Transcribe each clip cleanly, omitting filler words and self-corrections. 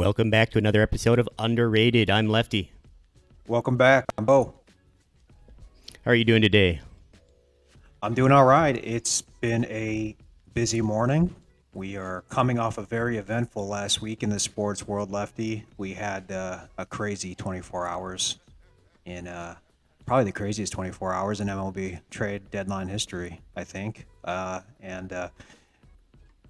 Welcome back to another episode of Underrated. I'm Lefty. Welcome back. I'm Bo. How are you doing today? I'm doing all right. It's been a busy morning. We are coming off a very eventful last week in the sports world, Lefty. We had a crazy 24 hours in probably the craziest 24 hours in MLB trade deadline history, I think. And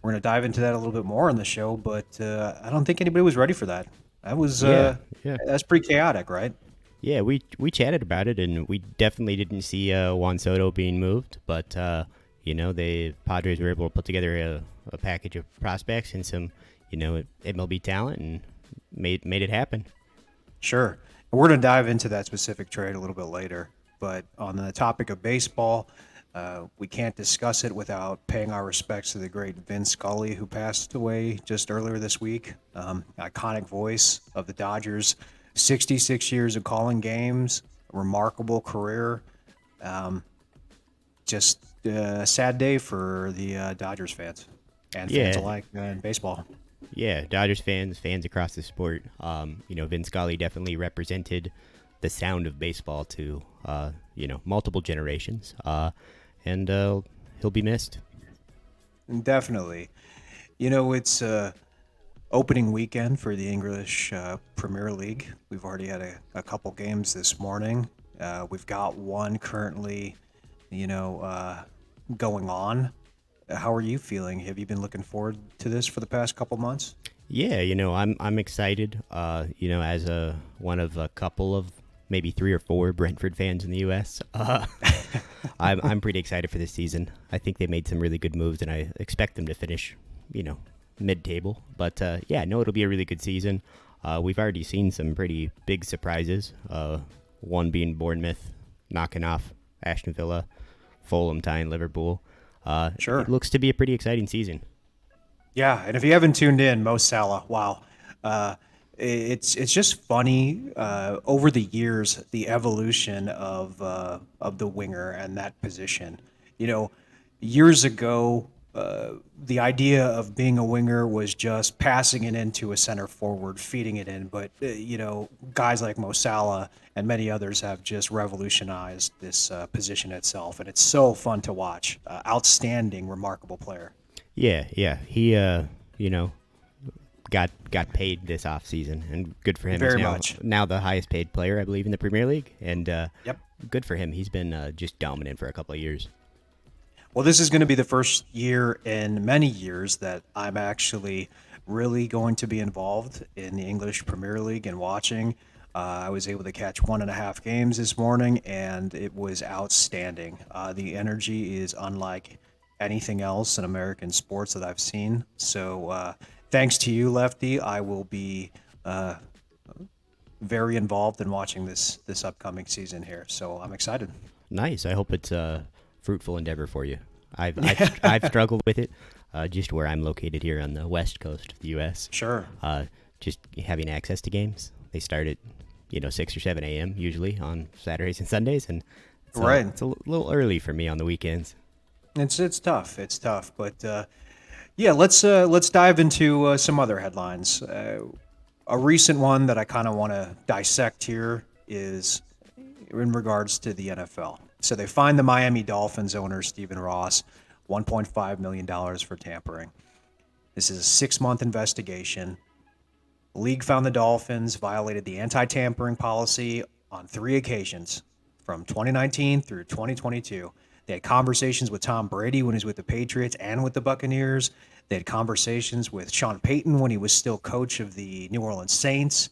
we're going to dive into that a little bit more on the show, but I don't think anybody was ready for that. That was Yeah, yeah, that's pretty chaotic, right? yeah. We chatted about it, and we definitely didn't see Juan Soto being moved, but the Padres were able to put together a package of prospects and some MLB talent, and made it happen. Sure. We're going to dive into that specific trade a little bit later. But on the topic of baseball, we can't discuss it without paying our respects to the great Vince Scully, who passed away just earlier this week. Iconic voice of the Dodgers, 66 years of calling games, remarkable career. Um, just a sad day for the Dodgers fans and fans Yeah, alike in baseball. yeah. Dodgers fans across the sport. Vince Scully definitely represented the sound of baseball to multiple generations. And he'll be missed. Definitely. It's opening weekend for the English Premier League. We've already had a couple games this morning. We've got one currently, going on. How are you feeling? Have you been looking forward to this for the past couple months? Yeah, I'm excited. As one of a couple of maybe three or four Brentford fans in the U.S. I'm pretty excited for this season. I think they made some really good moves, and I expect them to finish, mid-table. But yeah, no, it'll be a really good season. We've already seen some pretty big surprises. One being Bournemouth knocking off Aston Villa, Fulham tying Liverpool. It Sure. looks to be a pretty exciting season. Yeah, and if you haven't tuned in, Mo Salah, wow. It's just funny over the years the evolution of the winger and that position. You know, years ago, the idea of being a winger was just passing it into a center forward, feeding it in. But guys like Mo Salah and many others have just revolutionized this position itself, and it's so fun to watch. Outstanding, remarkable player. Yeah. He got paid this off season, and good for him. He's Very now much. now the highest paid player, I believe, in the Premier League, and Yep. good for him. He's been just dominant for a couple of years. Well, this is going to be the first year in many years that I'm actually really going to be involved in the English Premier League and watching. I was able to catch 1.5 games this morning, and it was outstanding. The energy is unlike anything else in American sports that I've seen. So, thanks to you, Lefty, I will be uh, very involved in watching this upcoming season here. So I'm excited. Nice. I hope it's a fruitful endeavor for you. I've struggled with it, just where I'm located here on the west coast of the U.S. Sure. Just having access to games. They start at 6 or 7 a.m. usually on Saturdays and Sundays, and Right. it's a little early for me on the weekends. It's tough. It's tough, but yeah, let's dive into some other headlines. A recent one that I kind of want to dissect here is in regards to the NFL. So they fined the Miami Dolphins owner Stephen Ross $1.5 million for tampering. This is a 6-month investigation. The league found the Dolphins violated the anti-tampering policy on 3 occasions from 2019 through 2022. They had conversations with Tom Brady when he was with the Patriots and with the Buccaneers. They had conversations with Sean Payton when he was still coach of the New Orleans Saints.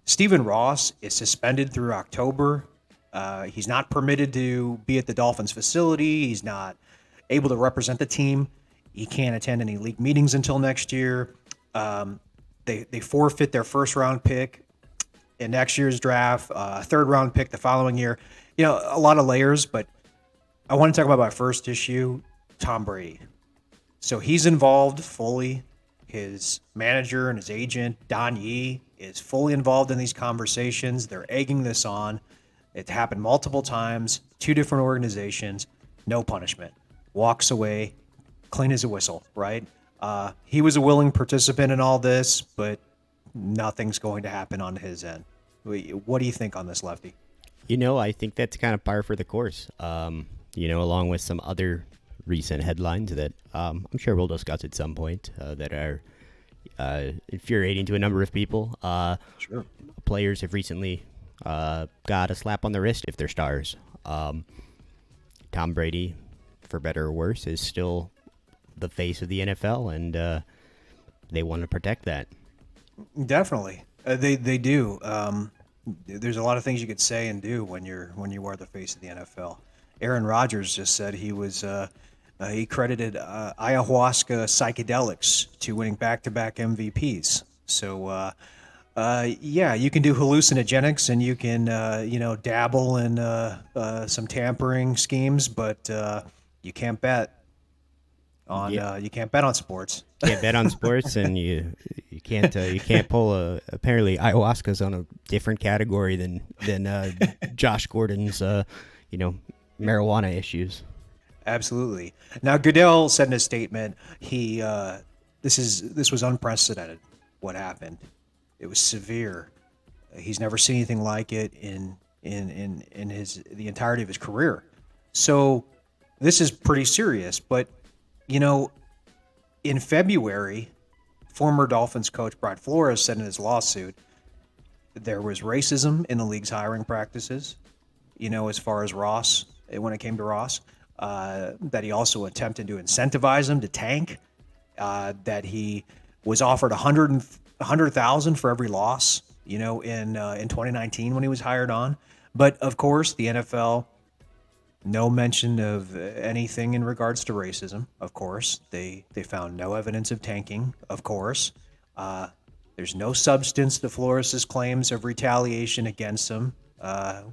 Stephen Ross is suspended through October. He's not permitted to be at the Dolphins facility. He's not able to represent the team. He can't attend any league meetings until next year. They forfeit their first round pick in next year's draft, third round pick the following year. A lot of layers, but I want to talk about my first issue, Tom Brady. So he's involved fully. His manager and his agent, Don Yee, is fully involved in these conversations. They're egging this on. It happened multiple times, 2 different organizations, no punishment. Walks away, clean as a whistle, right? He was a willing participant in all this, but nothing's going to happen on his end. What do you think on this, Lefty? I think that's kind of par for the course. Along with some other recent headlines that I'm sure we'll discuss at some point that are infuriating to a number of people. Sure. Players have recently got a slap on the wrist if they're stars. Tom Brady, for better or worse, is still the face of the NFL, and they want to protect that. Definitely, they do. There's a lot of things you could say and do when you are the face of the NFL. Aaron Rodgers just said he credited ayahuasca psychedelics to winning back-to-back MVPs. So yeah, you can do hallucinogenics and you can dabble in some tampering schemes, but you can't bet on you can't bet on sports. Can't bet on sports, and you can't pull apparently ayahuasca's on a different category than Josh Gordon's marijuana issues. Absolutely. Now Goodell said in a statement this was unprecedented. What happened? It was severe. He's never seen anything like it in the entirety of his career. So this is pretty serious. But in February, former Dolphins coach Brian Flores said in his lawsuit there was racism in the league's hiring practices. As far as Ross, when it came to Ross, that he also attempted to incentivize him to tank. That he was offered $100,000 for every loss, in 2019 when he was hired on. But of course, the NFL, no mention of anything in regards to racism. Of course, they found no evidence of tanking. Of course, there's no substance to Flores' claims of retaliation against him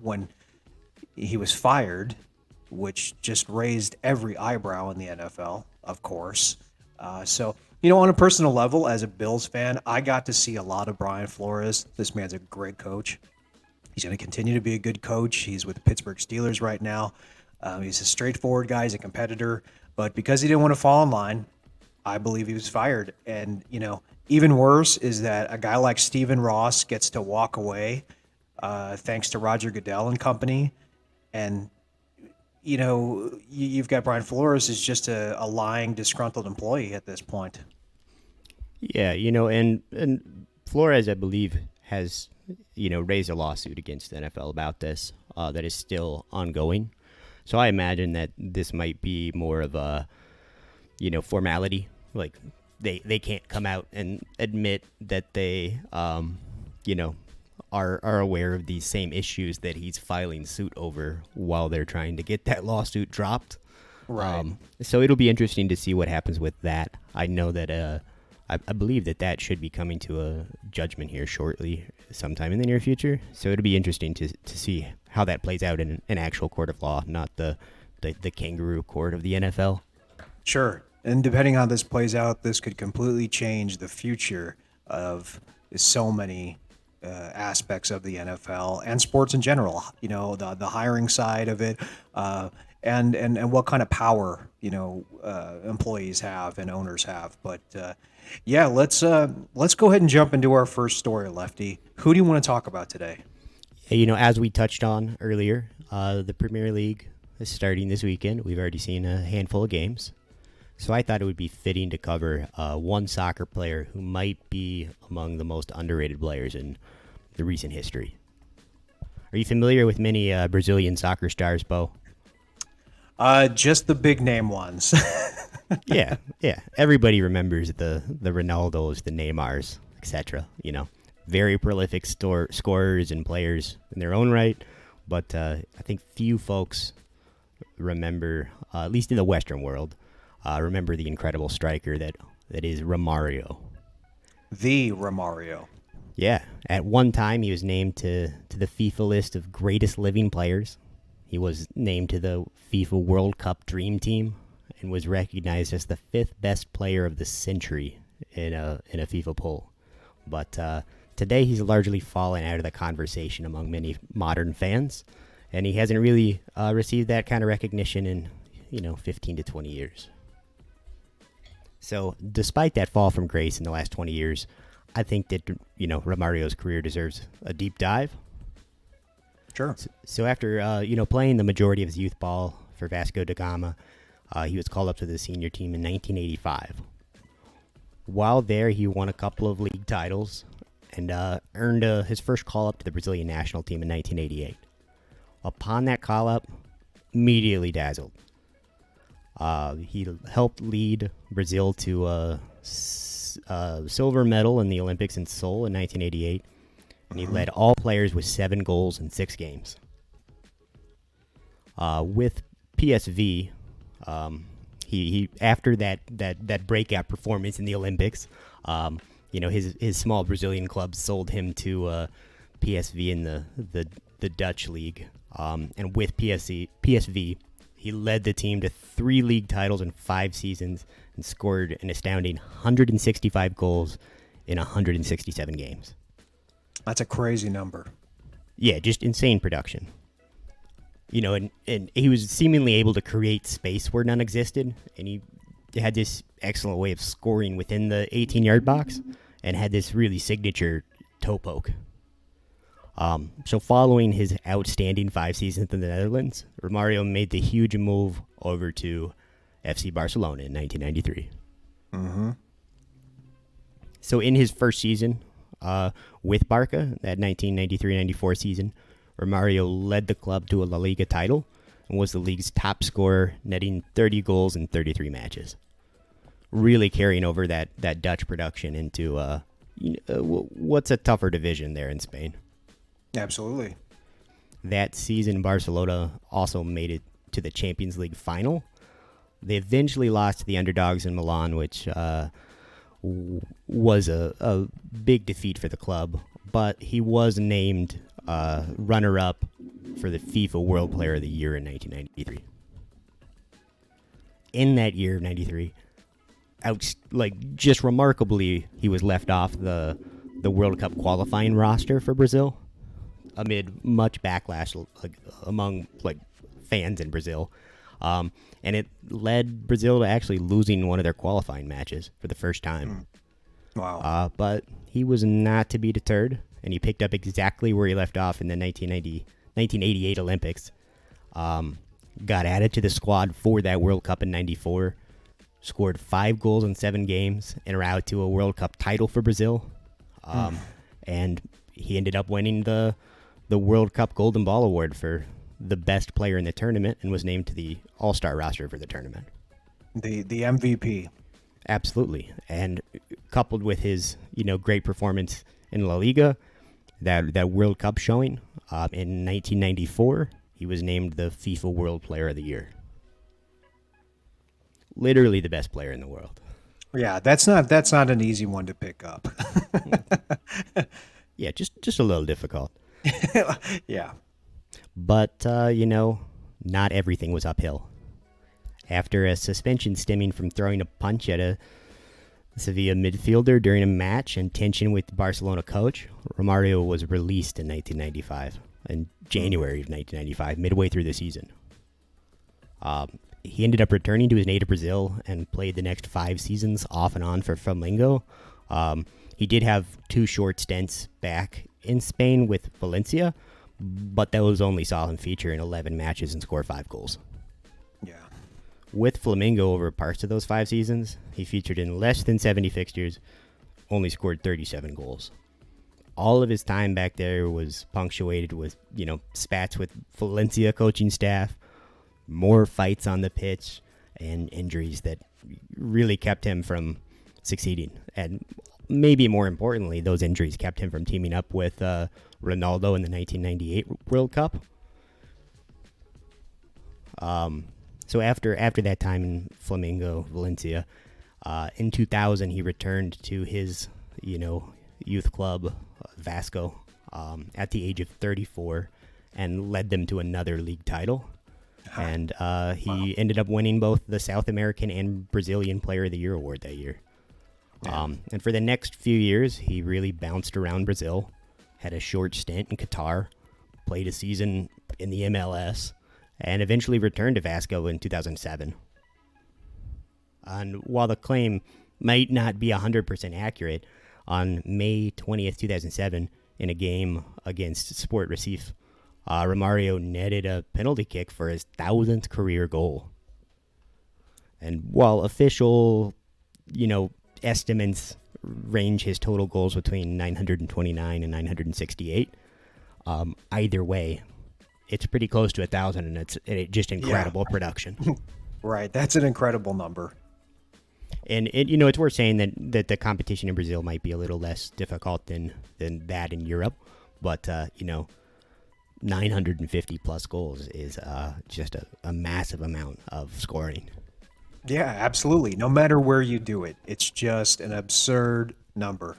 when he was fired, which just raised every eyebrow in the NFL. Of course, so. On a personal level, as a Bills fan, I got to see a lot of Brian Flores. This man's a great coach. He's going to continue to be a good coach. He's with the Pittsburgh Steelers right now. He's a straightforward guy. He's a competitor. But because he didn't want to fall in line, I believe he was fired. And, even worse is that a guy like Stephen Ross gets to walk away thanks to Roger Goodell and company. And, you've got Brian Flores as just a lying, disgruntled employee at this point. Yeah, and Flores, I believe, has, raised a lawsuit against the NFL about this that is still ongoing. So I imagine that this might be more of a, formality. Like they can't come out and admit that they, are aware of these same issues that he's filing suit over while they're trying to get that lawsuit dropped. Right. So it'll be interesting to see what happens with that. I know that I believe that should be coming to a judgment here shortly, sometime in the near future. So it'll be interesting to see how that plays out in an actual court of law, not the kangaroo court of the NFL. Sure. And depending on how this plays out, this could completely change the future of so many aspects of the NFL and sports in general. The hiring side of it, and what kind of power employees have and owners have. But yeah, let's go ahead and jump into our first story, Lefty. Who do you want to talk about today? As we touched on earlier, the Premier League is starting this weekend. We've already seen a handful of games. So I thought it would be fitting to cover one soccer player who might be among the most underrated players in the recent history. Are you familiar with many Brazilian soccer stars, Bo? Just the big name ones. yeah. Everybody remembers the Ronaldos, the Neymars, etc. Very prolific scorers and players in their own right. But I think few folks remember, at least in the Western world, remember the incredible striker that is Romario. The Romario. Yeah. At one time, he was named to the FIFA list of greatest living players. He was named to the FIFA World Cup Dream Team and was recognized as the 5th best player of the century in a FIFA poll. But today, he's largely fallen out of the conversation among many modern fans, and he hasn't really received that kind of recognition in 15 to 20 years. So despite that fall from grace in the last 20 years, I think that, Romario's career deserves a deep dive. Sure. So after, playing the majority of his youth ball for Vasco da Gama, he was called up to the senior team in 1985. While there, he won a couple of league titles and earned his first call-up to the Brazilian national team in 1988. Upon that call-up, immediately dazzled. He helped lead Brazil to a silver medal in the Olympics in Seoul in 1988, and he led all players with 7 goals in 6 games. With PSV, he after that breakout performance in the Olympics, his small Brazilian club sold him to PSV in the Dutch league, and with PSV, he led the team to 3 league titles in 5 seasons and scored an astounding 165 goals in 167 games. That's a crazy number. Yeah, just insane production. And he was seemingly able to create space where none existed, and he had this excellent way of scoring within the 18-yard box and had this really signature toe poke. So following his outstanding 5 seasons in the Netherlands, Romario made the huge move over to FC Barcelona in 1993. So in his first season with Barca, that 1993-94 season, Romario led the club to a La Liga title and was the league's top scorer, netting 30 goals in 33 matches. Really carrying over that Dutch production into what's a tougher division there in Spain. Absolutely. That season, Barcelona also made it to the Champions League final. They eventually lost to the underdogs in Milan, which was a big defeat for the club. But he was named runner-up for the FIFA World Player of the Year in 1993. In that year of 93, just remarkably, he was left off the World Cup qualifying roster for Brazil amid much backlash among fans in Brazil. And it led Brazil to actually losing one of their qualifying matches for the first time. Wow. But he was not to be deterred, and he picked up exactly where he left off in the 1988 Olympics. Got added to the squad for that World Cup in 94, scored 5 goals in 7 games, and route to a World Cup title for Brazil. And he ended up winning the World Cup Golden Ball Award for the best player in the tournament and was named to the All-Star roster for the tournament. The MVP. Absolutely. And coupled with his, great performance in La Liga, that World Cup showing, in 1994, he was named the FIFA World Player of the Year. Literally the best player in the world. Yeah, that's not an easy one to pick up. Yeah, just a little difficult. Yeah. But, not everything was uphill. After a suspension stemming from throwing a punch at a Sevilla midfielder during a match and tension with Barcelona coach, Romario was released in 1995, in January of 1995, midway through the season. He ended up returning to his native Brazil and played the next 5 seasons off and on for Flamengo. He did have 2 short stints back in Spain with Valencia, but those only saw him feature in 11 matches and score 5 goals. Yeah. With Flamengo over parts of those 5 seasons, he featured in less than 70 fixtures, only scored 37 goals. All of his time back there was punctuated with, spats with Valencia coaching staff, more fights on the pitch, and injuries that really kept him from succeeding. And maybe more importantly, those injuries kept him from teaming up with Ronaldo in the 1998 World Cup. So after that time in Flamengo, Valencia, in 2000 he returned to his, youth club, Vasco, at the age of 34, and led them to another league title. And he ended up winning both the South American and Brazilian Player of the Year award that year. And for the next few years, he really bounced around Brazil, had a short stint in Qatar, played a season in the MLS, and eventually returned to Vasco in 2007. And while the claim might not be 100% accurate, On May 20th, 2007, in a game against Sport Recife, Romario netted a penalty kick for his 1,000th career goal. And while official, estimates range his total goals between 929 and 968, either way, it's pretty close to 1,000, and it's just incredible production. Right, that's an incredible number. And it's worth saying that the competition in Brazil might be a little less difficult than that in Europe, but 950 plus goals is just a massive amount of scoring. Yeah, absolutely. No matter where you do it, it's just an absurd number.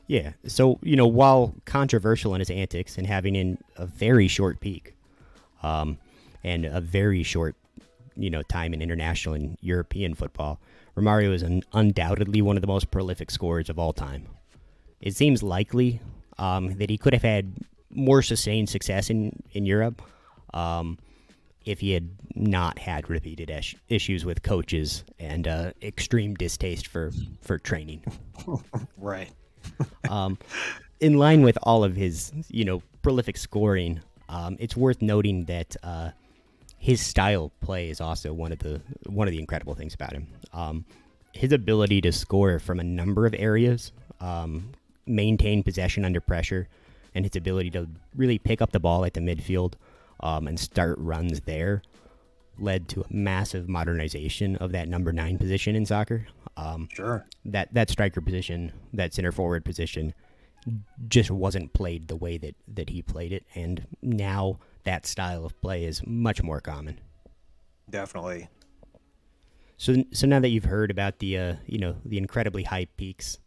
Yeah. So while controversial in his antics and having in a very short peak, and a very short time in international and European football, Romario is undoubtedly one of the most prolific scorers of all time. It seems likely that he could have had more sustained success in Europe if he had not had repeated issues with coaches and extreme distaste for training. Right. In line with all of his prolific scoring, it's worth noting that his style of play is also one of the incredible things about him. His ability to score from a number of areas, maintain possession under pressure, and his ability to really pick up the ball at the midfield and start runs there led to a massive modernization of that number 9 position in soccer. Sure. That striker position, that center forward position, just wasn't played the way that he played it, and now that style of play is much more common. Definitely. So now that you've heard about the the incredibly high peaks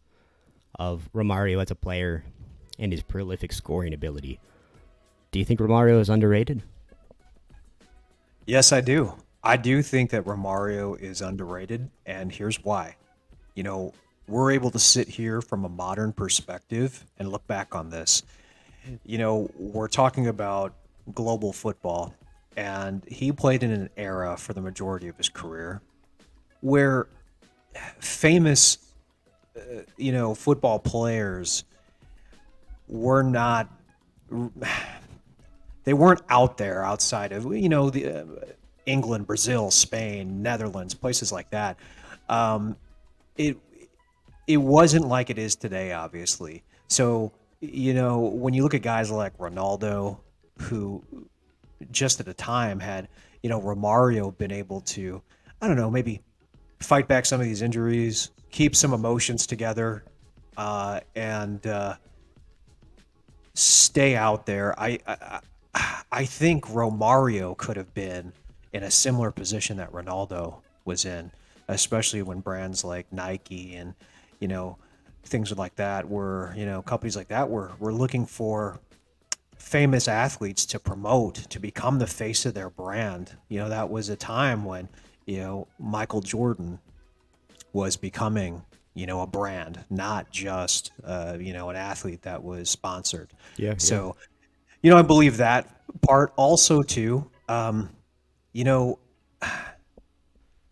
of Romario as a player and his prolific scoring ability, do you think Romario is underrated? Yes, I do. I do think that Romario is underrated, and here's why. We're able to sit here from a modern perspective and look back on this. We're talking about global football, and he played in an era for the majority of his career where famous, football players were not, they weren't out there outside of, the England, Brazil, Spain, Netherlands, places like that. It it wasn't like it is today, obviously. So, when you look at guys like Ronaldo, who just at the time had, Romario been able to, I don't know, maybe fight back some of these injuries, keep some emotions together, and stay out there. I think Romario could have been in a similar position that Ronaldo was in, especially when brands like Nike and things like that were companies like that were looking for famous athletes to promote, to become the face of their brand. That was a time when Michael Jordan was becoming a brand, not just an athlete that was sponsored. Yeah. So I believe that part also too. You know,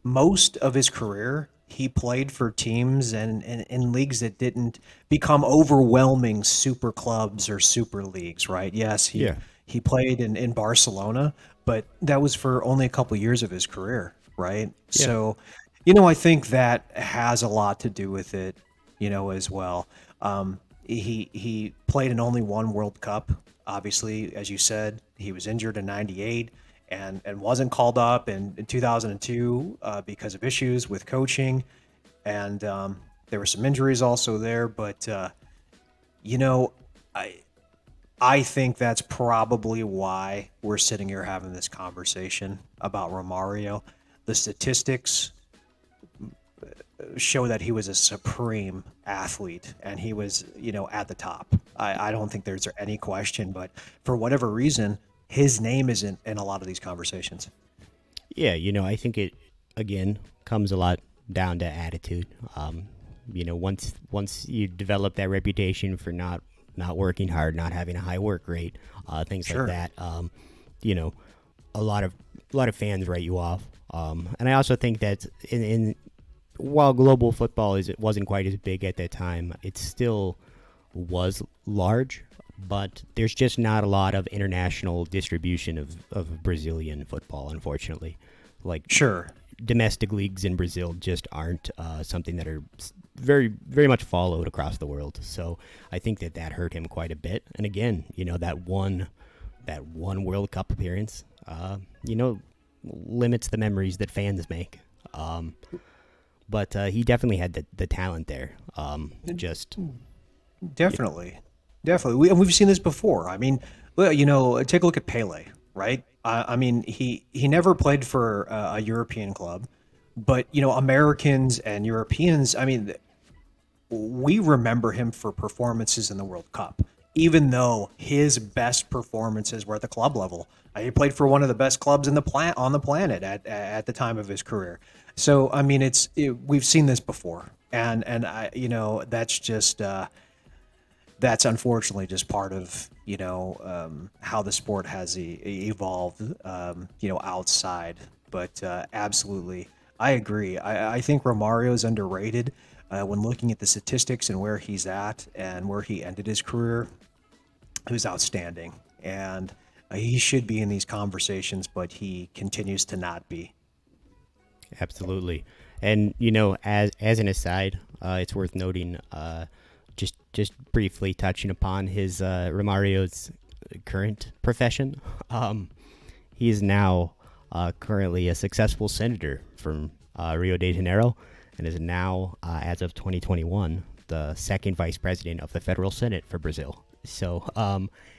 most of his career, he played for teams and in leagues that didn't become overwhelming super clubs or super leagues, right? Yes, Yeah. he played in Barcelona, but that was for only a couple years of his career, right? Yeah. So, I think that has a lot to do with it, as well. He played in only one World Cup. Obviously, as you said, he was injured in '98 and wasn't called up in 2002 because of issues with coaching, and there were some injuries also there. But you know, I I think that's probably why we're sitting here having this conversation about Romario. The statistics show that he was a supreme athlete and he was, at the top. I don't think there's any question, but for whatever reason, his name isn't in a lot of these conversations. Yeah, I think it again comes a lot down to attitude. Once you develop that reputation for not working hard, not having a high work rate, things Sure. like that, a lot of fans write you off. And I also think that in while global football it wasn't quite as big at that time, it still was large, but there's just not a lot of international distribution of Brazilian football, unfortunately. Like Sure. domestic leagues in Brazil just aren't something that are very, very much followed across the world. So I think that hurt him quite a bit. And again, that one World Cup appearance, limits the memories that fans make. But he definitely had the talent there. Just Definitely, definitely. We've seen this before. I mean, well, take a look at Pele, right? I mean, he never played for a European club, but Americans and Europeans. I mean, we remember him for performances in the World Cup, even though his best performances were at the club level. He played for one of the best clubs in the on the planet at the time of his career. So I mean, we've seen this before, and that's just. That's unfortunately just part of how the sport has evolved outside, but absolutely I agree. I think Romario is underrated when looking at the statistics and where he's at and where he ended his career. He was outstanding, and he should be in these conversations, but he continues to not be. absolutely. And as an aside, it's worth noting, just briefly touching upon his Romario's current profession. He is now currently a successful senator from Rio de Janeiro, and is now, as of 2021, the second vice president of the federal Senate for Brazil. So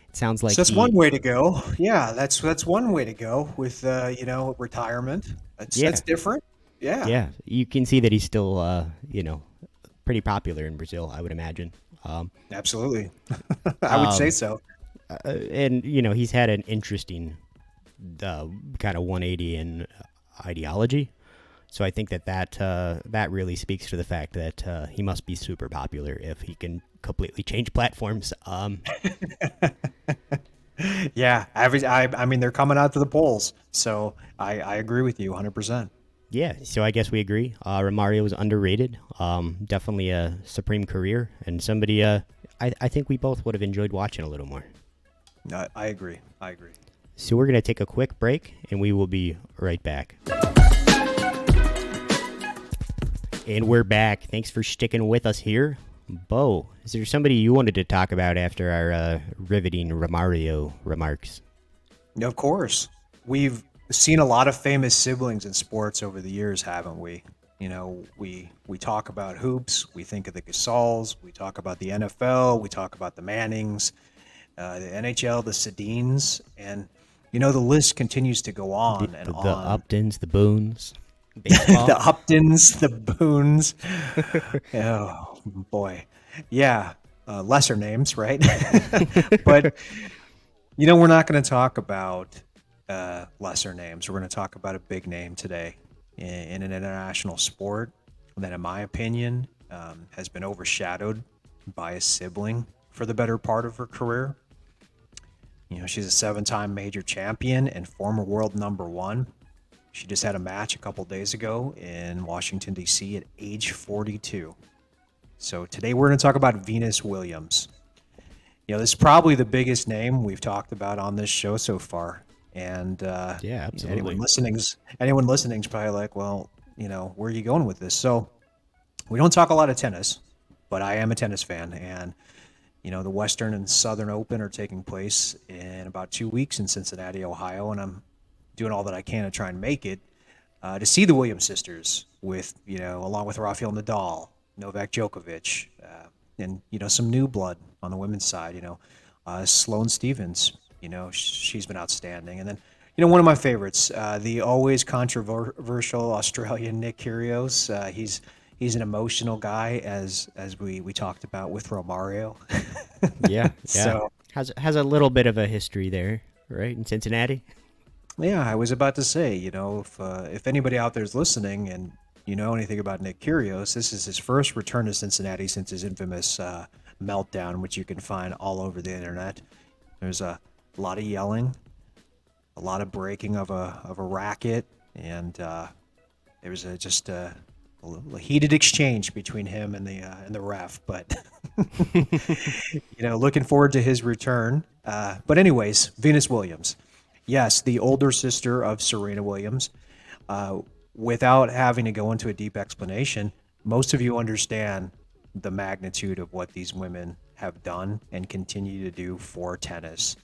it sounds like So that's one way to go. Yeah, that's one way to go with retirement. That's yeah, different. Yeah, yeah, you can see that he's still pretty popular in Brazil, I would imagine. absolutely. I would say Um, so. and he's had an interesting kind of 180 in ideology. So I think that really speaks to the fact that he must be super popular if he can completely change platforms. Yeah, I mean, they're coming out to the polls, so I agree with you 100%. Yeah, so I guess we agree. Romario was underrated. Definitely a supreme career, and somebody I think we both would have enjoyed watching a little more. I agree. I agree. So we're going to take a quick break, and we will be right back. And we're back. Thanks for sticking with us here. Bo, is there somebody you wanted to talk about after our riveting Romario remarks? Of course, we've seen a lot of famous siblings in sports over the years, haven't we? We talk about hoops, we think of the Gasols, we talk about the NFL, we talk about the Mannings, the NHL, the Sedins, and the list continues to go The, on and the, the on. Uptons, the Boons, The baseball. Uptons, the Boones. Oh boy, yeah, lesser names, right? But we're not going to talk about lesser names. We're going to talk about a big name today in an international sport that, in my opinion, has been overshadowed by a sibling for the better part of her career. She's a seven-time major champion and former world number one. She just had a match a couple days ago in Washington, D.C. at age 42. So today we're going to talk about Venus Williams. This is probably the biggest name we've talked about on this show so far. And Yeah, anyone absolutely. listening's probably like, well, where are you going with this? So we don't talk a lot of tennis, but I am a tennis fan, and the Western and Southern Open are taking place in about 2 weeks in Cincinnati, Ohio, and I'm doing all that I can to try and make it to see the Williams sisters with along with Rafael Nadal, Novak Djokovic, and some new blood on the women's side. Sloane Stevens. She's been outstanding, and then one of my favorites, the always controversial Australian Nick Kyrgios. He's an emotional guy, as we talked about with Romario. Yeah, yeah. So Has a little bit of a history there, right, in Cincinnati? yeah, I was about to say, if anybody out there is listening and you know anything about Nick Kyrgios, this is his first return to Cincinnati since his infamous meltdown, which you can find all over the internet. There's a lot of yelling, a lot of breaking of a racket, and there was just A heated exchange between him and the ref, but looking forward to his return. But anyways, Venus Williams, yes, the older sister of Serena Williams. Uh, Without having to go into a deep explanation, most of you understand the magnitude of what these women have done and continue to do for tennis.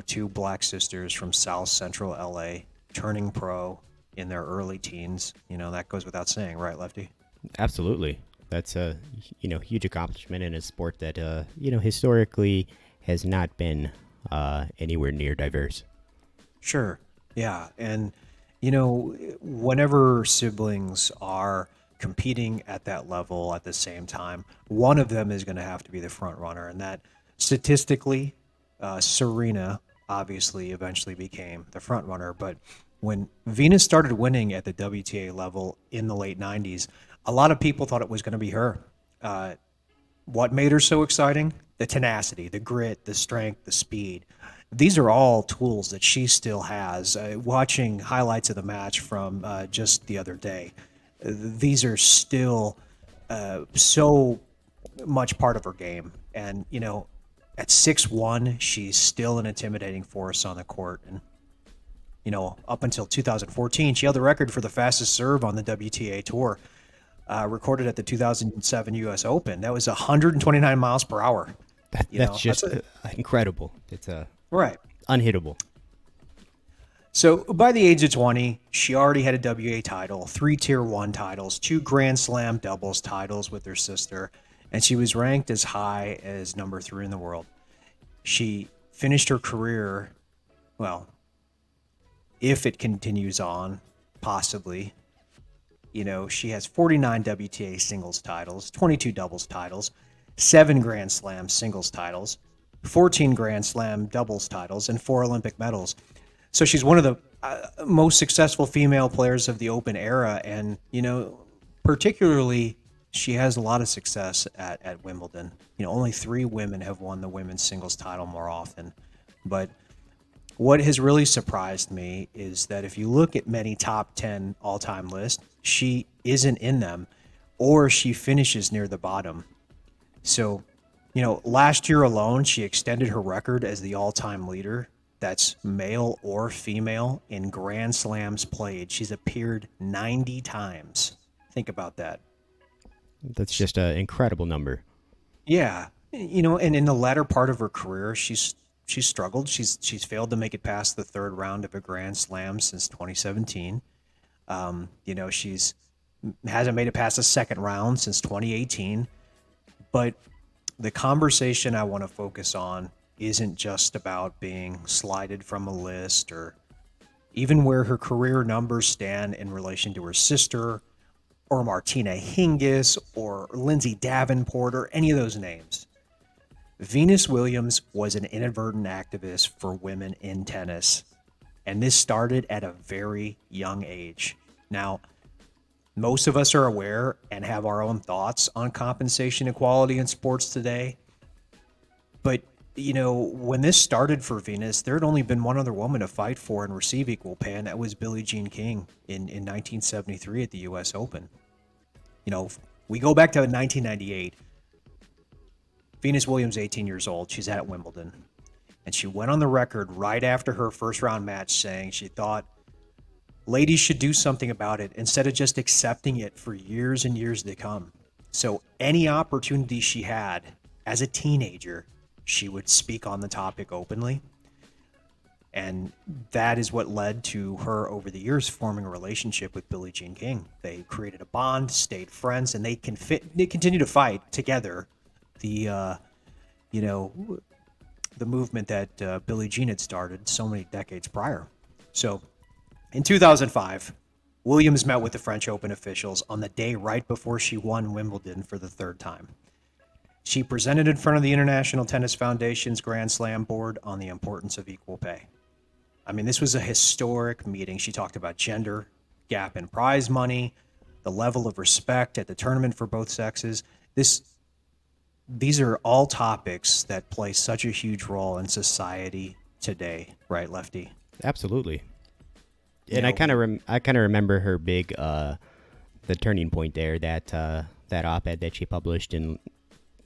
Two black sisters from South Central LA turning pro in their early teens. That goes without saying, right, Lefty? Absolutely. That's a huge accomplishment in a sport that historically has not been anywhere near diverse. Sure. Yeah. And, whenever siblings are competing at that level at the same time, one of them is going to have to be the front runner. And that statistically, Serena obviously eventually became the front runner. But when Venus started winning at the WTA level in the late 90s, a lot of people thought it was going to be her. What made her so exciting? The tenacity, the grit, the strength, the speed. These are all tools that she still has. Watching highlights of the match from just the other day, these are still so much part of her game. And, at 6'1", she's still an intimidating force on the court. And, up until 2014, she held the record for the fastest serve on the WTA tour. Recorded at the 2007 U.S. Open. That was 129 miles per hour. That's just incredible. It's right. unhittable. So by the age of 20, she already had a WA title, 3 Tier 1 titles, 2 Grand Slam doubles titles with her sister, and she was ranked as high as number 3 in the world. She finished her career, well, if it continues on, possibly. She has 49 WTA singles titles, 22 doubles titles, 7 Grand Slam singles titles, 14 Grand Slam doubles titles, and 4 Olympic medals. So she's one of the most successful female players of the Open era. And, particularly, she has a lot of success at Wimbledon. Only 3 women have won the women's singles title more often. But what has really surprised me is that if you look at many top 10 all-time lists, she isn't in them, or she finishes near the bottom. So, last year alone, she extended her record as the all-time leader. That's male or female in Grand Slams played. She's appeared 90 times. Think about that. That's just an incredible number. Yeah. And in the latter part of her career, she's struggled. She's failed to make it past the third round of a Grand Slam since 2017. She's hasn't made it past the second round since 2018. But the conversation I want to focus on isn't just about being slighted from a list or even where her career numbers stand in relation to her sister or Martina Hingis or Lindsay Davenport or any of those names. Venus Williams was an inadvertent activist for women in tennis, and this started at a very young age. Now, most of us are aware and have our own thoughts on compensation equality in sports today. But, when this started for Venus, there had only been one other woman to fight for and receive equal pay, and that was Billie Jean King in 1973 at the U.S. Open. We go back to 1998. Venus Williams, 18 years old. She's at Wimbledon. And she went on the record right after her first round match saying she thought ladies should do something about it instead of just accepting it for years and years to come. So any opportunity she had as a teenager, she would speak on the topic openly. And that is what led to her over the years forming a relationship with Billie Jean King. They created a bond, stayed friends, and they continue to fight together the movement that Billie Jean had started so many decades prior. So in 2005, Williams met with the French Open officials on the day right before she won Wimbledon for the third time. She presented in front of the International Tennis Foundation's Grand Slam board on the importance of equal pay. I mean, this was a historic meeting. She talked about gender, gap in prize money, the level of respect at the tournament for both sexes. These are all topics that play such a huge role in society today, right, Lefty? Absolutely. And I kind of remember her big the turning point there. That op-ed that she published in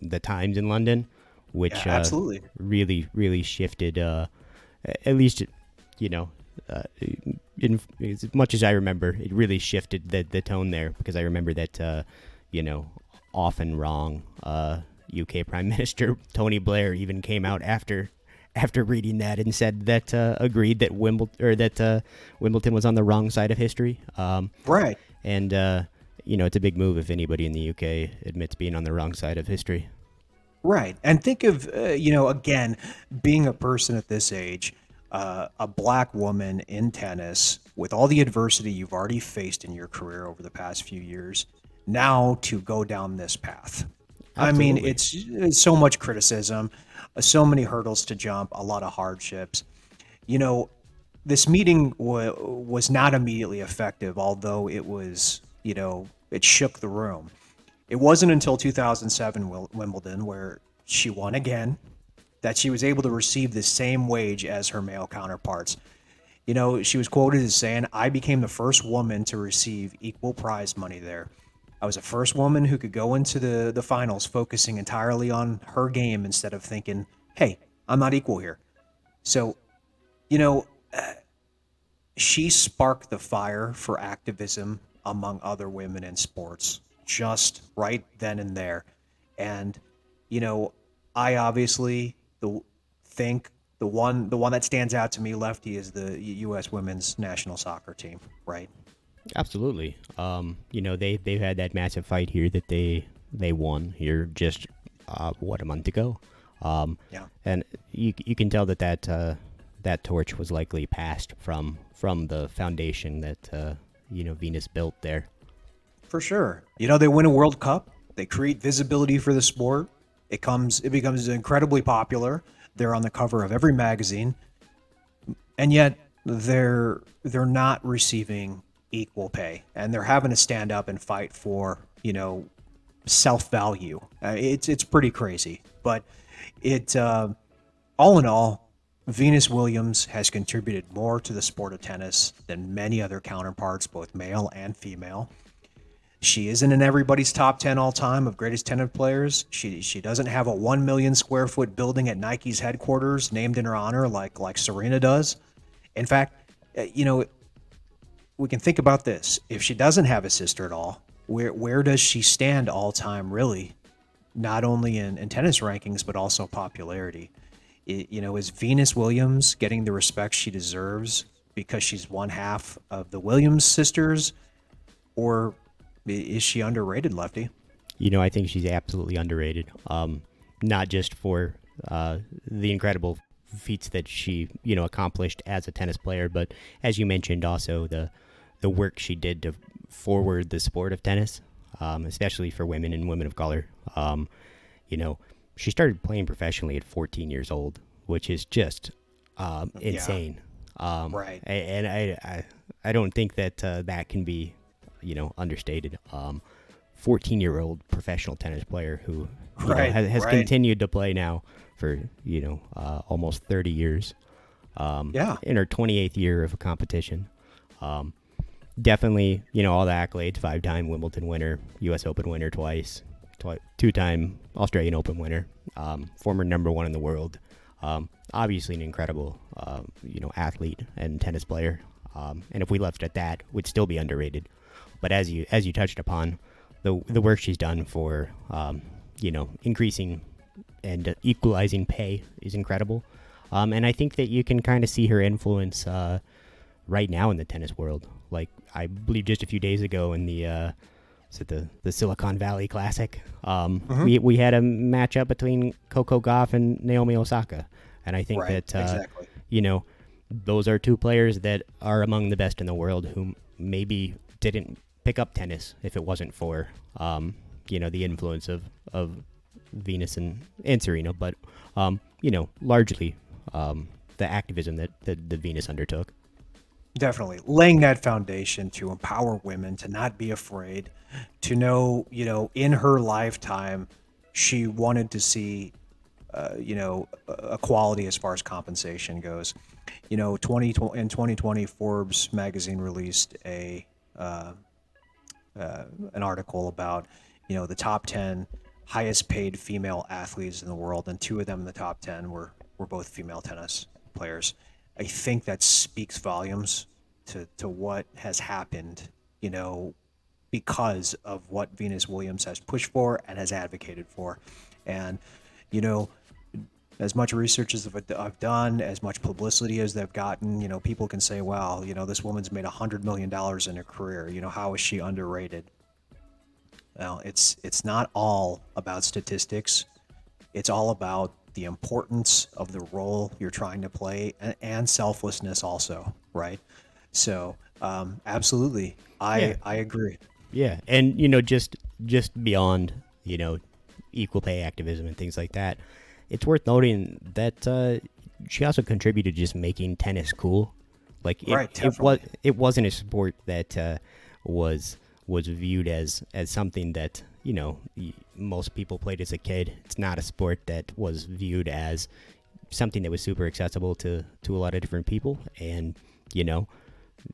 the Times in London, Yeah, which absolutely. really shifted. At least, you know, uh, as much as I remember, it really shifted the tone there because I remember that you know, often wrong. UK Prime Minister Tony Blair even came out after reading that and said that agreed that Wimbledon was on the wrong side of history. Right. And you know, it's a big move if anybody in the UK admits being on the wrong side of history. Right. And think of, again, being a person at this age, a black woman in tennis, with all the adversity you've already faced in your career over the past few years, now to go down this path. I mean, Absolutely. it's so much criticism, so many hurdles to jump, a lot of hardships. You know, this meeting was not immediately effective, although it was, it shook the room. It wasn't until 2007 Wimbledon, where she won again, that she was able to receive the same wage as her male counterparts. She was quoted as saying, "I became the first woman to receive equal prize money there. I was the first woman who could go into the finals focusing entirely on her game instead of thinking, hey, I'm not equal here." So, you know, she sparked the fire for activism among other women in sports just right then and there. And you know, I obviously think the one that stands out to me, Lefty, is the U.S. women's national soccer team, right? Absolutely. You know, they've had that massive fight here that they won here just what, a month ago. Yeah, And you can tell that torch was likely passed from the foundation that you know, Venus built there. for sure. They win a World Cup, they create visibility for the sport. It becomes incredibly popular. They're on the cover of every magazine, and yet they're not receiving equal pay, and they're having to stand up and fight for self value. It's pretty crazy, but it all in all, Venus Williams has contributed more to the sport of tennis than many other counterparts, both male and female. She isn't in everybody's top 10 all time of greatest tennis players. She doesn't have a 1 million square foot building at Nike's headquarters named in her honor like Serena does. In fact, we can think about this. If she doesn't have a sister at all, where does she stand all time, really? Not only in tennis rankings, but also popularity. Is Venus Williams getting the respect she deserves because she's one half of the Williams sisters, or is she underrated, Lefty? You know, I think she's absolutely underrated. Not just for the incredible feats that she, you know, accomplished as a tennis player, but as you mentioned, also the work she did to forward the sport of tennis, especially for women and women of color. You know, she started playing professionally at 14 years old, which is just Yeah, insane. right, And I don't think that that can be, you know, understated. 14-year-old professional tennis player who, you know, right, has right. continued to play now for, you know, almost 30 years, Yeah, in her 28th year of competition. Um, Definitely, you know, all the accolades: 5-time Wimbledon winner, U.S. Open winner twice, 2-time Australian Open winner, former number one in the world. Obviously, an incredible, you know, athlete and tennis player. And if we left at that, would still be underrated. But as you touched upon, the work she's done for, you know, increasing and equalizing pay is incredible. And I think that you can kind of see her influence right now in the tennis world. Like, I believe just a few days ago in the is it the Silicon Valley Classic, hmm, we had a matchup between Coco Gauff and Naomi Osaka, and I think right, that exactly. you know, those are two players that are among the best in the world who maybe didn't pick up tennis if it wasn't for you know, the influence of Venus and Serena, but you know, largely the activism that the Venus undertook. Definitely laying that foundation to empower women to not be afraid, to know, in her lifetime, she wanted to see, equality as far as compensation goes. 20 in 2020, Forbes magazine released an article about, the top 10 highest paid female athletes in the world, and two of them in the top 10 were both female tennis players. I think that speaks volumes to what has happened, because of what Venus Williams has pushed for and has advocated for. And, you know, as much research as I've done, as much publicity as they've gotten, people can say, wow, this woman's made $100 million in her career. How is she underrated? Well, it's not all about statistics. It's all about the importance of the role you're trying to play, and selflessness also, right? So, absolutely, Yeah, I agree. yeah, and just beyond equal pay activism and things like that, it's worth noting that she also contributed to just making tennis cool. Like Right, definitely. it wasn't a sport that was viewed as something that most people played as a kid. It's not a sport that was viewed as something that was super accessible to a lot of different people, and you know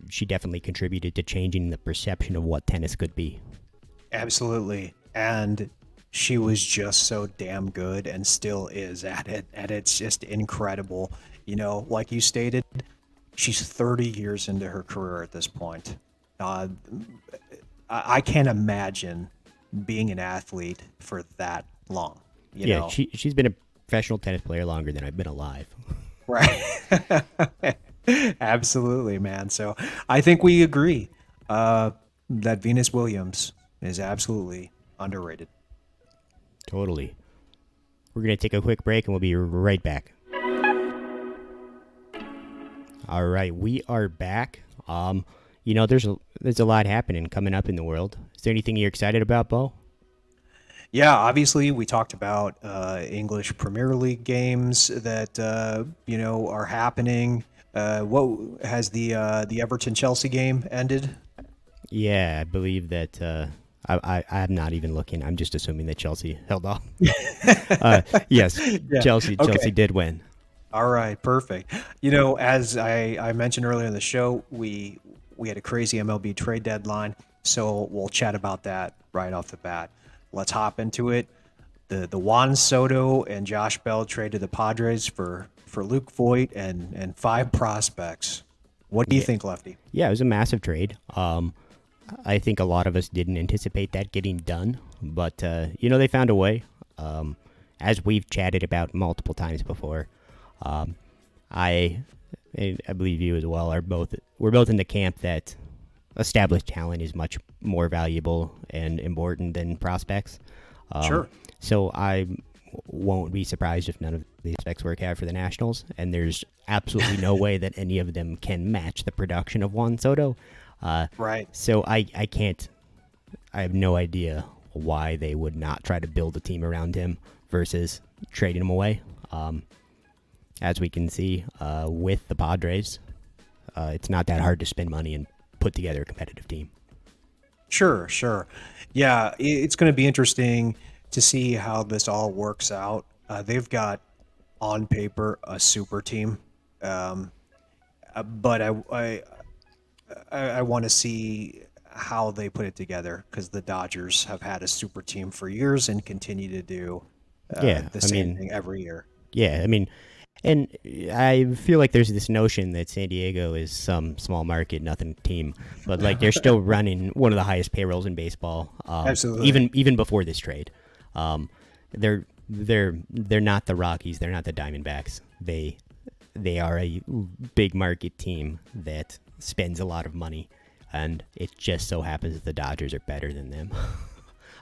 she definitely contributed to changing the perception of what tennis could be. Absolutely. And she was just so damn good and still is at it. And it's just incredible. Like you stated, she's 30 years into her career at this point. Uh, I can't imagine being an athlete for that long, you Yeah, know? she's been a professional tennis player longer than I've been alive. Right. Absolutely, man. So I think we agree that Venus Williams is absolutely underrated. Totally. We're gonna take a quick break and we'll be right back. All right, we are back. There's a lot happening coming up in the world. Is there anything you're excited about, Bo? Yeah, obviously, we talked about English Premier League games that are happening. What has the Everton Chelsea game ended? Yeah, I believe that. I'm not even looking. I'm just assuming that Chelsea held off. Yes, Yeah. Chelsea Okay. did win. All right. Perfect. As I mentioned earlier in the show, we had a crazy MLB trade deadline, so we'll chat about that right off the bat. Let's hop into it. The Juan Soto and Josh Bell trade to the Padres for Luke Voigt and five prospects. What do you Yeah, think, Lefty? yeah, it was a massive trade. I think a lot of us didn't anticipate that getting done, but they found a way. Um, as we've chatted about multiple times before, um, I I believe you as well we're both in the camp that established talent is much more valuable and important than prospects. Um, Sure. so I won't be surprised if none of these specs work out for the Nationals, and there's absolutely no way that any of them can match the production of Juan Soto. Uh, Right. so I can't. I have no idea why they would not try to build a team around him versus trading him away. As we can see with the Padres, it's not that hard to spend money and put together a competitive team. Sure. Sure. Yeah, it's going to be interesting to see how this all works out. They've got on paper a super team, um, but I want to see how they put it together because the Dodgers have had a super team for years and continue to do Yeah, the I same mean, thing every year. yeah, I mean, and I feel like there's this notion that San Diego is some small market, nothing team, but like they're still running one of the highest payrolls in baseball, Absolutely. even before this trade. Um, they're not the Rockies, they're not the Diamondbacks. They are a big market team that spends a lot of money, and it just so happens that the Dodgers are better than them.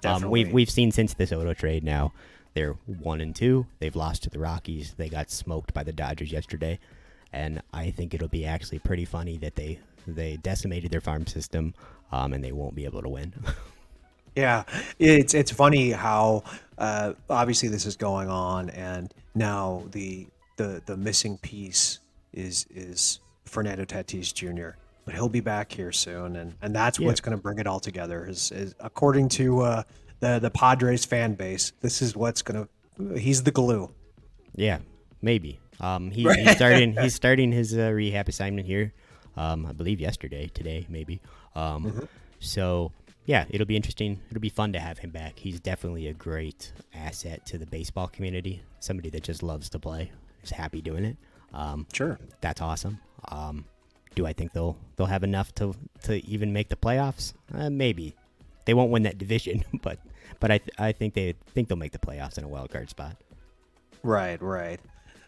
Definitely. We've seen since the Soto trade now. They're 1-2. They've lost to the Rockies. They got smoked by the Dodgers yesterday, and I think it'll be actually pretty funny that they decimated their farm system, and they won't be able to win. Yeah, it's funny how obviously this is going on, and now the missing piece is Fernando Tatis Jr. But he'll be back here soon, and that's Yeah, what's going to bring it all together. Is according to the Padres fan base, this is what's going to. He's the glue. yeah, maybe. Right. He's starting his rehab assignment here. I believe yesterday, today maybe. Mhm. So yeah, it'll be interesting. It'll be fun to have him back. He's definitely a great asset to the baseball community. Somebody that just loves to play, is happy doing it. Sure. That's awesome. Do I think they'll have enough to even make the playoffs? Maybe. They won't win that division, but I think they'll make the playoffs in a wild card spot. Right, right.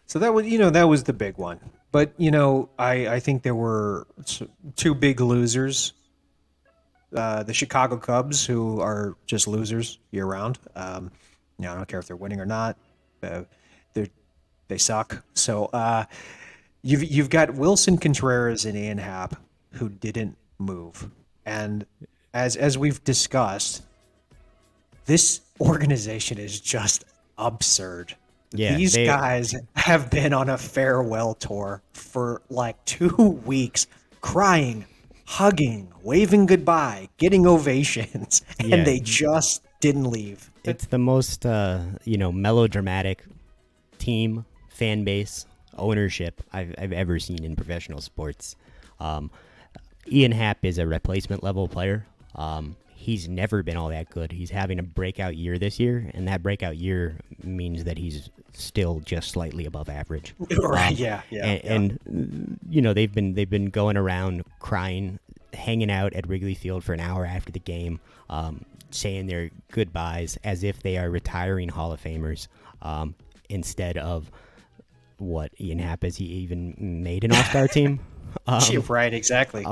So that was the big one. But I think there were two big losers. The Chicago Cubs, who are just losers year round. I don't care if they're winning or not. They suck. So you've got Wilson Contreras and Ian Happ, who didn't move, and as we've discussed, this organization is just absurd. Yeah, These guys have been on a farewell tour for like 2 weeks, crying, hugging, waving goodbye, getting ovations, and they just didn't leave. It's the most melodramatic team, fan base, ownership I've ever seen in professional sports. Ian Happ is a replacement level player. He's never been all that good. He's having a breakout year this year, and that breakout year means that he's still just slightly above average. Right? Yeah. And they've been going around crying, hanging out at Wrigley Field for an hour after the game, saying their goodbyes as if they are retiring Hall of Famers, instead of what Ian Happ has he even made an All-Star team. Right, exactly.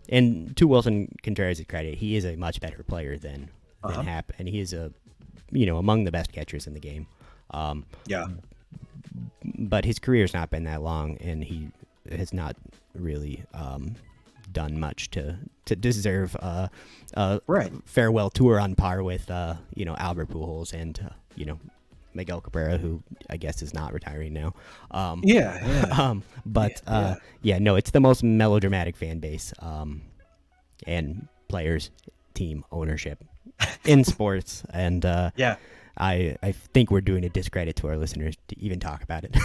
And to Wilson Contreras' credit, he is a much better player than Happ, and he is among the best catchers in the game. Yeah. But his career's not been that long, and he has not really done much to deserve a farewell tour on par with Albert Pujols and Miguel Cabrera, who I guess is not retiring now. It's the most melodramatic fan base and players, team, ownership in sports. And I think we're doing a discredit to our listeners to even talk about it.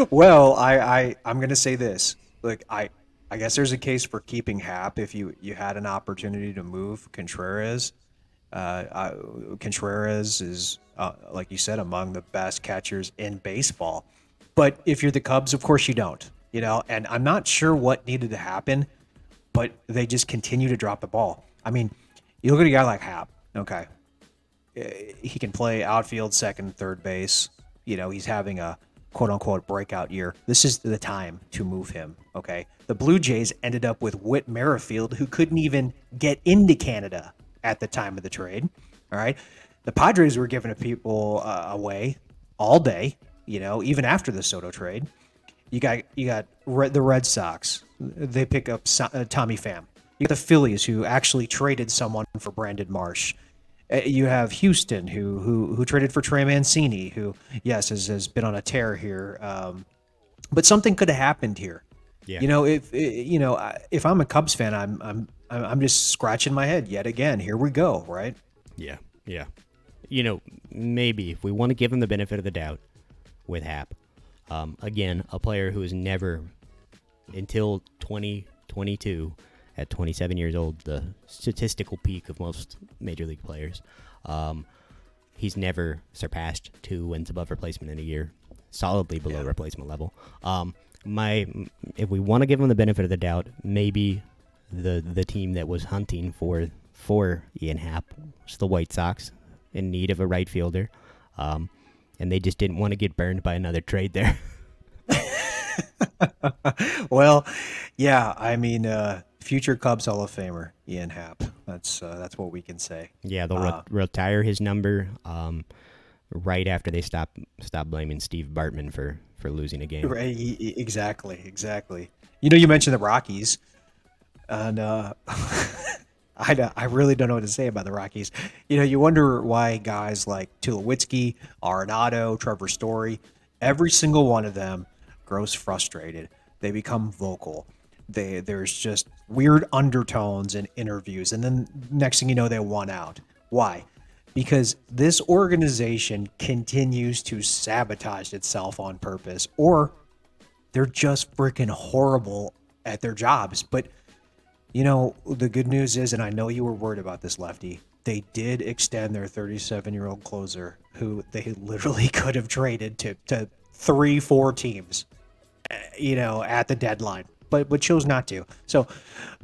Well, I'm going to say this. Look, I guess there's a case for keeping Happ if you had an opportunity to move Contreras. Contreras is, like you said, among the best catchers in baseball. But if you're the Cubs, of course you don't. And I'm not sure what needed to happen, but they just continue to drop the ball. I mean, you look at a guy like Happ. Okay, he can play outfield, second, third base. He's having a quote-unquote breakout year. This is the time to move him. Okay, the Blue Jays ended up with Whit Merrifield, who couldn't even get into Canada at the time of the trade. All right. The Padres were giving people away all day, even after the Soto trade. You got the Red Sox. They pick up Tommy Pham. You got the Phillies, who actually traded someone for Brandon Marsh. You have Houston, who traded for Trey Mancini, who, yes, has been on a tear here. But something could have happened here. Yeah. If I'm a Cubs fan, I'm just scratching my head yet again. Here we go, right? Yeah. Maybe if we want to give him the benefit of the doubt with Happ, again, a player who has never, until 2022, at 27 years old, the statistical peak of most major league players, he's never surpassed 2 wins above replacement in a year, solidly below replacement level. If we want to give him the benefit of the doubt, maybe the team that was hunting for Ian Happ was the White Sox, in need of a right fielder, and they just didn't want to get burned by another trade there. Well, yeah, I mean, future Cubs Hall of Famer Ian Happ. That's what we can say. Yeah, they'll retire his number right after they stop blaming Steve Bartman for losing a game. Right, exactly. You mentioned the Rockies, and I really don't know what to say about the Rockies. You wonder why guys like Tulowitzki, Arenado, Trevor Story, every single one of them grows frustrated. They become vocal. There's just weird undertones in interviews, and then next thing you know, they won out. Why? Because this organization continues to sabotage itself on purpose, or they're just freaking horrible at their jobs. But The good news is, and I know you were worried about this, Lefty, they did extend their 37-year-old closer, who they literally could have traded to 3, 4 teams, at the deadline, but chose not to. So,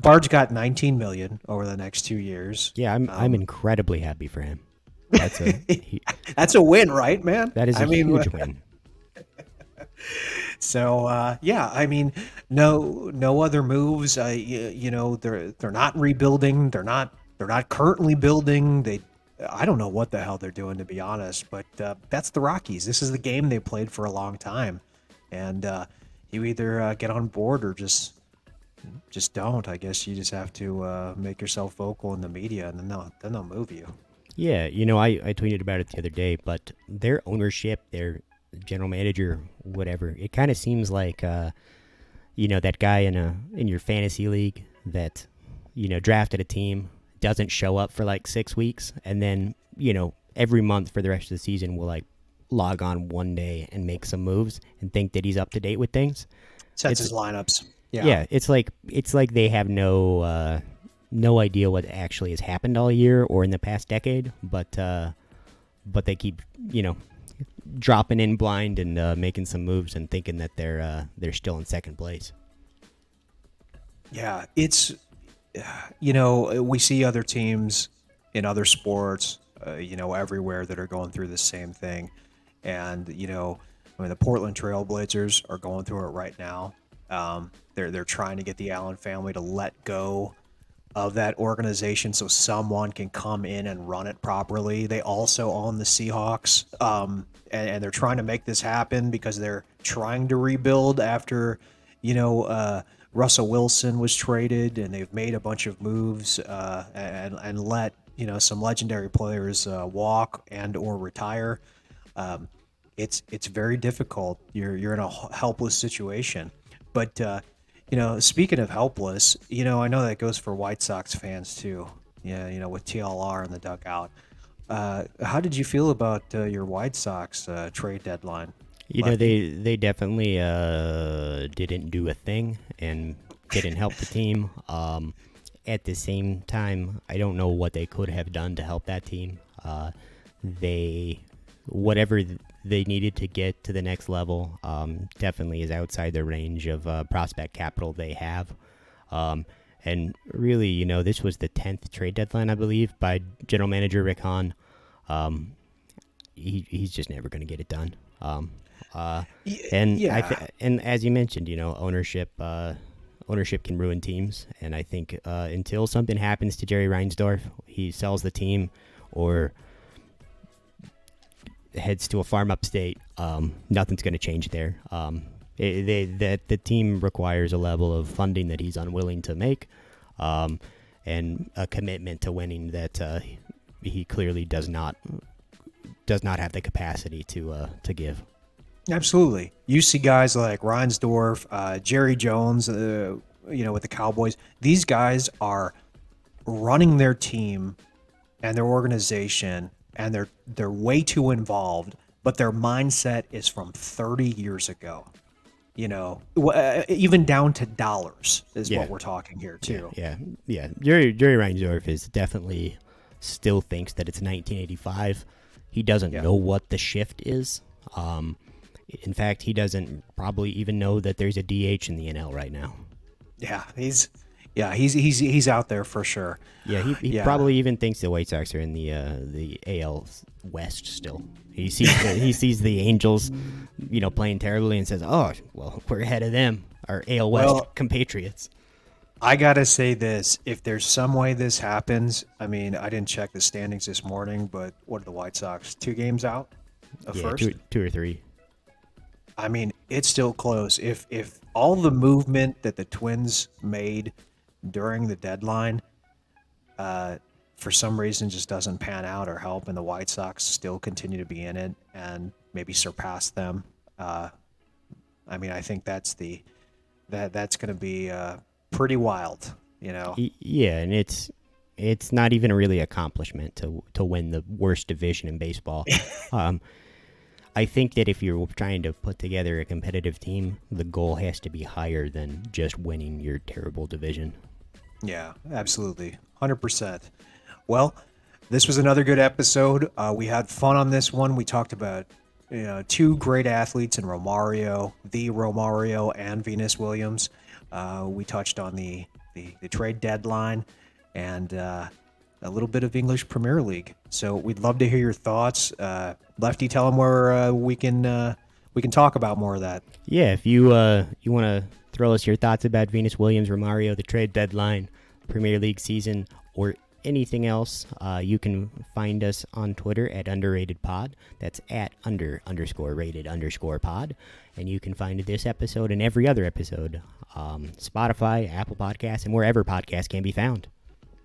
Bard's got 19 million over the next 2 years. Yeah, I'm incredibly happy for him. That's a he, That's a win, right, man? that is a I mean, huge win. so yeah, I mean, no other moves. They're not rebuilding. They're not currently building. I don't know what the hell they're doing, to be honest. But that's the Rockies. This is the game they played for a long time, and you either get on board or just don't. I guess you just have to make yourself vocal in the media, and then they'll move you. Yeah, I tweeted about it the other day, but their ownership, their general manager, whatever, it kind of seems like that guy in your fantasy league that drafted a team, doesn't show up for like 6 weeks, and then every month for the rest of the season will like log on one day and make some moves and think that he's up to date with things. Sets It's his lineups. Yeah. yeah, it's like they have no idea what actually has happened all year or in the past decade, but they keep dropping in blind and making some moves and thinking that they're still in second place. Yeah, it's we see other teams in other sports, everywhere that are going through the same thing, and I mean the Portland Trailblazers are going through it right now. They're trying to get the Allen family to let go of that organization so someone can come in and run it properly. They also own the Seahawks, and they're trying to make this happen because they're trying to rebuild after, Russell Wilson was traded, and they've made a bunch of moves and let some legendary players walk and or retire. It's very difficult. You're in a helpless situation, but speaking of helpless, I know that goes for White Sox fans too. Yeah, with TLR in the dugout. How did you feel about your White Sox trade deadline, Lefty? They definitely didn't do a thing and didn't help the team. At the same time, I don't know what they could have done to help that team. They whatever they needed to get to the next level definitely is outside the range of prospect capital they have. And really, this was the 10th trade deadline, I believe, by general manager Rick Hahn. He's just never going to get it done. And Yeah. and as you mentioned, ownership can ruin teams, and I think until something happens to Jerry Reinsdorf, he sells the team or heads to a farm upstate, nothing's going to change there. The team requires a level of funding that he's unwilling to make, and a commitment to winning that he clearly does not have the capacity to give. Absolutely. You see guys like Reinsdorf, Jerry Jones, with the Cowboys. These guys are running their team and their organization, and they're way too involved, but their mindset is from 30 years ago. Even down to dollars is Yeah. what we're talking here too. Yeah. Jerry Reinsdorf is definitely still thinks that it's 1985. He doesn't Yeah. know what the shift is. In fact, he doesn't probably even know that there's a DH in the NL right now. Yeah, he's out there for sure. Yeah, he Yeah. probably even thinks the White Sox are in the AL West still. He sees he sees the Angels, playing terribly and says, "Oh, well, we're ahead of them, our AL West Well, compatriots." I gotta say this: if there's some way this happens, I mean, I didn't check the standings this morning, but what are the White Sox? 2 games out of Yeah, first. two or three. I mean, it's still close. If all the movement that the Twins made during the deadline, for some reason, just doesn't pan out or help, and the White Sox still continue to be in it and maybe surpass them, I mean, I think that's going to be pretty wild. Yeah, and it's not even a really accomplishment to win the worst division in baseball. I think that if you're trying to put together a competitive team, the goal has to be higher than just winning your terrible division. Yeah, absolutely. 100%. Well, this was another good episode. We had fun on this one. We talked about two great athletes in Romario, the Romario and Venus Williams. We touched on the trade deadline and a little bit of English Premier League. So we'd love to hear your thoughts. Lefty, tell them where we can talk about more of that. Yeah, if you you want to throw us your thoughts about Venus Williams, Romario, the trade deadline, Premier League season, or anything else, you can find us on Twitter at underratedpod. That's at _rated_pod. And you can find this episode and every other episode, Spotify, Apple Podcasts, and wherever podcasts can be found.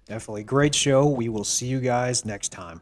Definitely. Great show. We will see you guys next time.